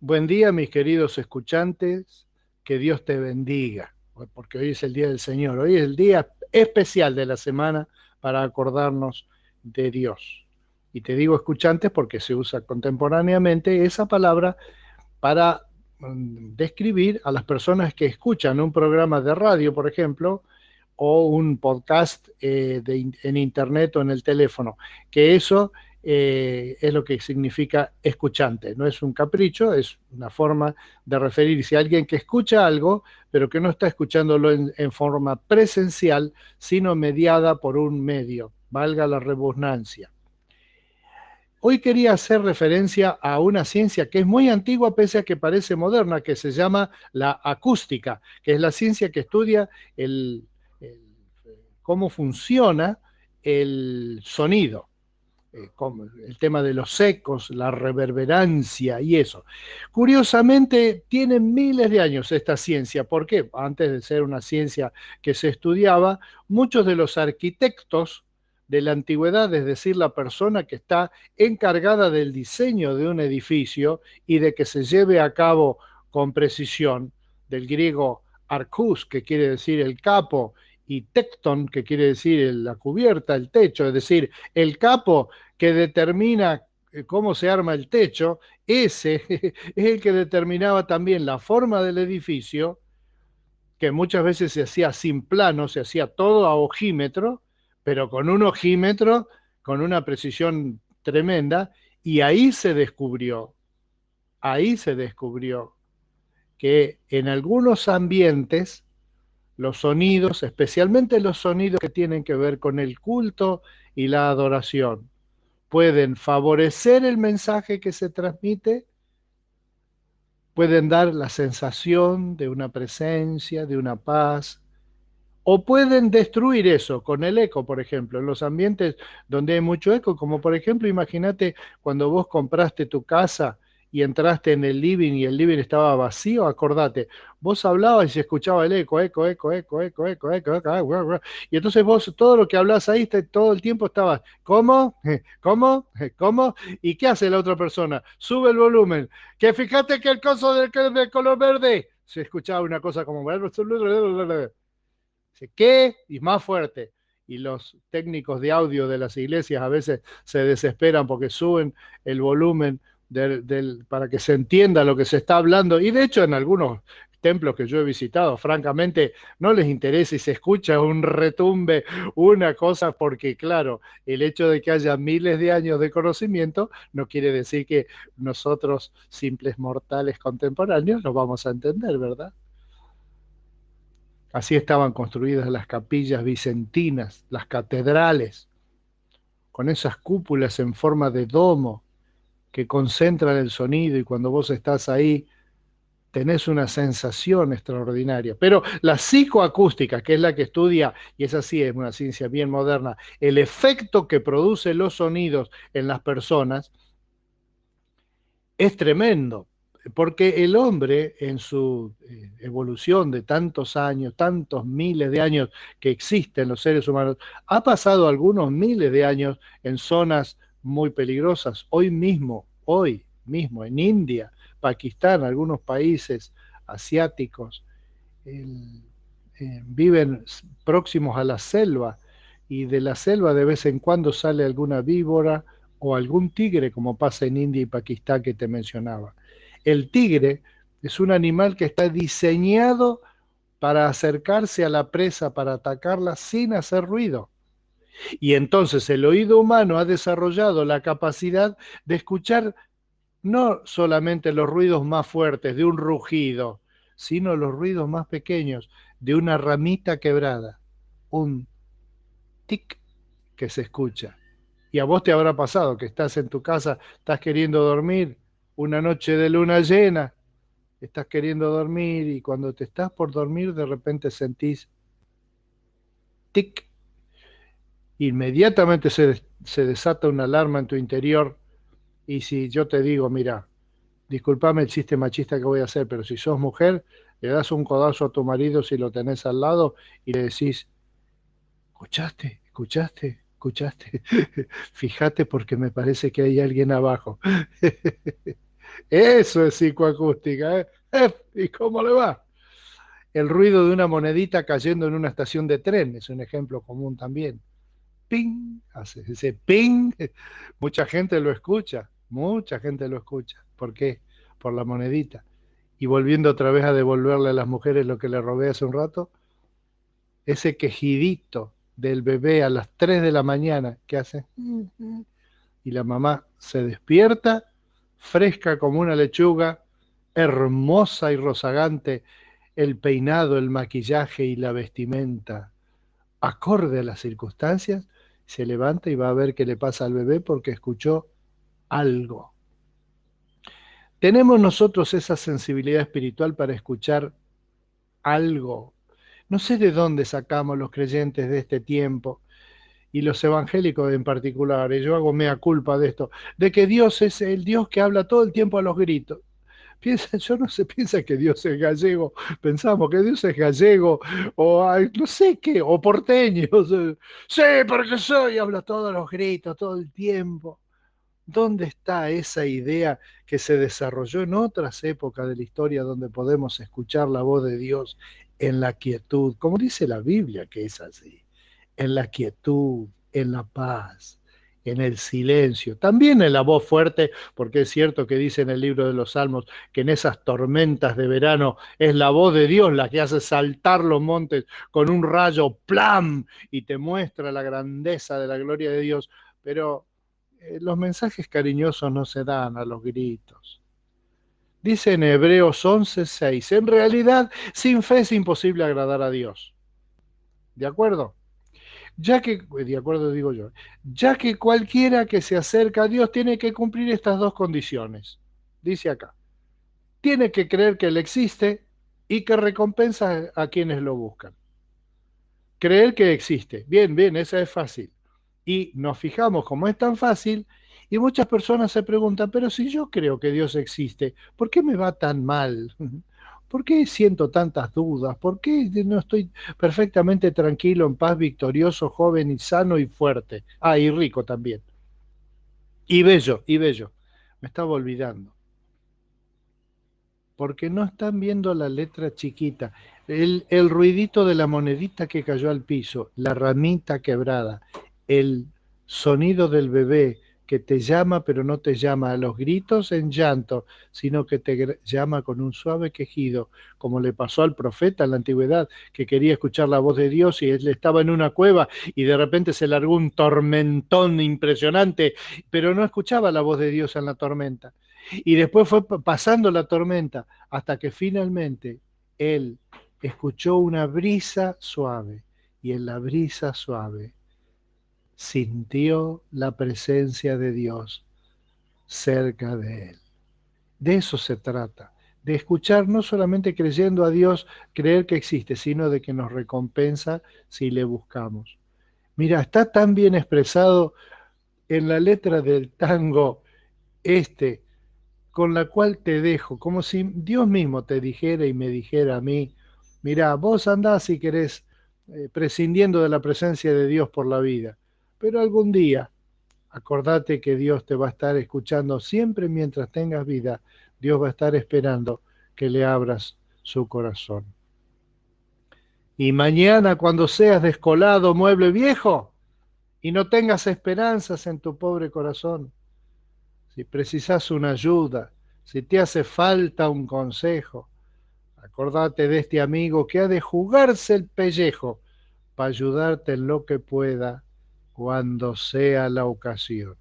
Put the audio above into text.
Buen día, mis queridos escuchantes, que Dios te bendiga, porque hoy es el día del Señor, hoy es el día especial de la semana para acordarnos de Dios. Y te digo escuchantes porque se usa contemporáneamente esa palabra para describir a las personas que escuchan un programa de radio, por ejemplo, o un podcast en internet o en el teléfono, que eso es lo que significa escuchante. No es un capricho, es una forma de referirse a alguien que escucha algo, pero que no está escuchándolo en forma presencial, sino mediada por un medio, valga la redundancia. Hoy quería hacer referencia a una ciencia que es muy antigua, pese a que parece moderna, que se llama la acústica, que es la ciencia que estudia el, cómo funciona el sonido, el tema de los ecos, la reverberancia y eso. Curiosamente, tiene miles de años esta ciencia. ¿Por qué? Antes de ser una ciencia que se estudiaba, muchos de los arquitectos de la antigüedad, es decir, la persona que está encargada del diseño de un edificio y de que se lleve a cabo con precisión, del griego arcus, que quiere decir el capo, y tecton, que quiere decir la cubierta, el techo, es decir, el capo que determina cómo se arma el techo, ese es el que determinaba también la forma del edificio, que muchas veces se hacía sin plano, se hacía todo a ojímetro, pero con un ojímetro, con una precisión tremenda, y ahí se descubrió que en algunos ambientes los sonidos, especialmente los sonidos que tienen que ver con el culto y la adoración, pueden favorecer el mensaje que se transmite, pueden dar la sensación de una presencia, de una paz, o pueden destruir eso con el eco, por ejemplo, en los ambientes donde hay mucho eco, como por ejemplo, imagínate cuando vos compraste tu casa y entraste en el living y el living estaba vacío, acordate, vos hablabas y se escuchaba el eco, eco, eco, eco, eco, eco, eco, eco, eco, y entonces vos todo lo que hablás ahí, todo el tiempo estabas, ¿cómo? ¿Cómo? ¿Cómo? ¿Y qué hace la otra persona? Sube el volumen, que fíjate que el coso del color verde, se escuchaba una cosa como... ¿Qué? Y más fuerte. Y los técnicos de audio de las iglesias a veces se desesperan porque suben el volumen para que se entienda lo que se está hablando. Y de hecho en algunos templos que yo he visitado, francamente, no les interesa y se escucha un retumbe, una cosa, porque claro, el hecho de que haya miles de años de conocimiento no quiere decir que nosotros, simples mortales contemporáneos, lo vamos a entender, ¿verdad? Así estaban construidas las capillas bizantinas, las catedrales, con esas cúpulas en forma de domo que concentran el sonido y cuando vos estás ahí tenés una sensación extraordinaria. Pero la psicoacústica, que es la que estudia, y esa sí es una ciencia bien moderna, el efecto que producen los sonidos en las personas, es tremendo, porque el hombre en su evolución de tantos años, tantos miles de años que existen los seres humanos, ha pasado algunos miles de años en zonas muy peligrosas. Hoy mismo en India, Pakistán, algunos países asiáticos, el, viven próximos a la selva y de la selva de vez en cuando sale alguna víbora o algún tigre, como pasa en India y Pakistán que te mencionaba. El tigre es un animal que está diseñado para acercarse a la presa, para atacarla sin hacer ruido. Y entonces el oído humano ha desarrollado la capacidad de escuchar no solamente los ruidos más fuertes de un rugido, sino los ruidos más pequeños de una ramita quebrada, un tic que se escucha. Y a vos te habrá pasado que estás en tu casa, estás queriendo dormir, una noche de luna llena, estás queriendo dormir y cuando te estás por dormir de repente sentís tic, inmediatamente se desata una alarma en tu interior y si yo te digo, mira, disculpame el chiste machista que voy a hacer, pero si sos mujer, le das un codazo a tu marido si lo tenés al lado y le decís, ¿escuchaste? ¿Escuchaste? ¿Escuchaste? Fíjate porque me parece que hay alguien abajo. Eso es psicoacústica, ¿eh? ¿Y cómo le va? El ruido de una monedita cayendo en una estación de tren es un ejemplo común también. Ping, hace ese ping. Mucha gente lo escucha, mucha gente lo escucha. ¿Por qué? Por la monedita. Y volviendo otra vez a devolverle a las mujeres lo que le robé hace un rato, ese quejidito del bebé a las 3 de la mañana que hace, y la mamá se despierta, fresca como una lechuga, hermosa y rozagante, el peinado, el maquillaje y la vestimenta, acorde a las circunstancias, se levanta y va a ver qué le pasa al bebé porque escuchó algo. ¿Tenemos nosotros esa sensibilidad espiritual para escuchar algo? No sé de dónde sacamos los creyentes de este tiempo y los evangélicos en particular, y yo hago mea culpa de esto, de que Dios es el Dios que habla todo el tiempo a los gritos. Piensa, yo no se piensa que Dios es gallego, pensamos que Dios es gallego, o no sé qué, o porteño. Sí, porque soy, habla todos los gritos, todo el tiempo. ¿Dónde está esa idea que se desarrolló en otras épocas de la historia donde podemos escuchar la voz de Dios en la quietud? Como dice la Biblia que es así, en la quietud, en la paz, en el silencio, también en la voz fuerte, porque es cierto que dice en el libro de los Salmos que en esas tormentas de verano es la voz de Dios la que hace saltar los montes con un rayo ¡plam! Y te muestra la grandeza de la gloria de Dios, pero los mensajes cariñosos no se dan a los gritos. Dice en Hebreos 11:6, en realidad, sin fe es imposible agradar a Dios. ¿De acuerdo? Ya que, de acuerdo digo yo, ya que cualquiera que se acerca a Dios tiene que cumplir estas dos condiciones. Dice acá, tiene que creer que Él existe y que recompensa a quienes lo buscan. Creer que existe. Bien, bien, esa es fácil. Y nos fijamos como es tan fácil y muchas personas se preguntan, pero si yo creo que Dios existe, ¿por qué me va tan mal? ¿Por qué siento tantas dudas? ¿Por qué no estoy perfectamente tranquilo, en paz, victorioso, joven y sano y fuerte? Ah, y rico también. Y bello, y bello. Me estaba olvidando. Porque no están viendo la letra chiquita, el ruidito de la monedita que cayó al piso, la ramita quebrada, el sonido del bebé que te llama pero no te llama a los gritos en llanto, sino que te llama con un suave quejido, como le pasó al profeta en la antigüedad, que quería escuchar la voz de Dios y él estaba en una cueva y de repente se largó un tormentón impresionante, pero no escuchaba la voz de Dios en la tormenta. Y después fue pasando la tormenta hasta que finalmente él escuchó una brisa suave y en la brisa suave sintió la presencia de Dios cerca de él. De eso se trata, de escuchar no solamente creyendo a Dios, creer que existe, sino de que nos recompensa si le buscamos. Mira, está tan bien expresado en la letra del tango este con la cual te dejo, como si Dios mismo te dijera y me dijera a mí, mirá, vos andás si querés prescindiendo de la presencia de Dios por la vida, pero algún día acordate que Dios te va a estar escuchando siempre mientras tengas vida, Dios va a estar esperando que le abras su corazón. Y mañana cuando seas descolado, mueble viejo, y no tengas esperanzas en tu pobre corazón, si precisas una ayuda, si te hace falta un consejo, acordate de este amigo que ha de jugarse el pellejo para ayudarte en lo que pueda cuando sea la ocasión.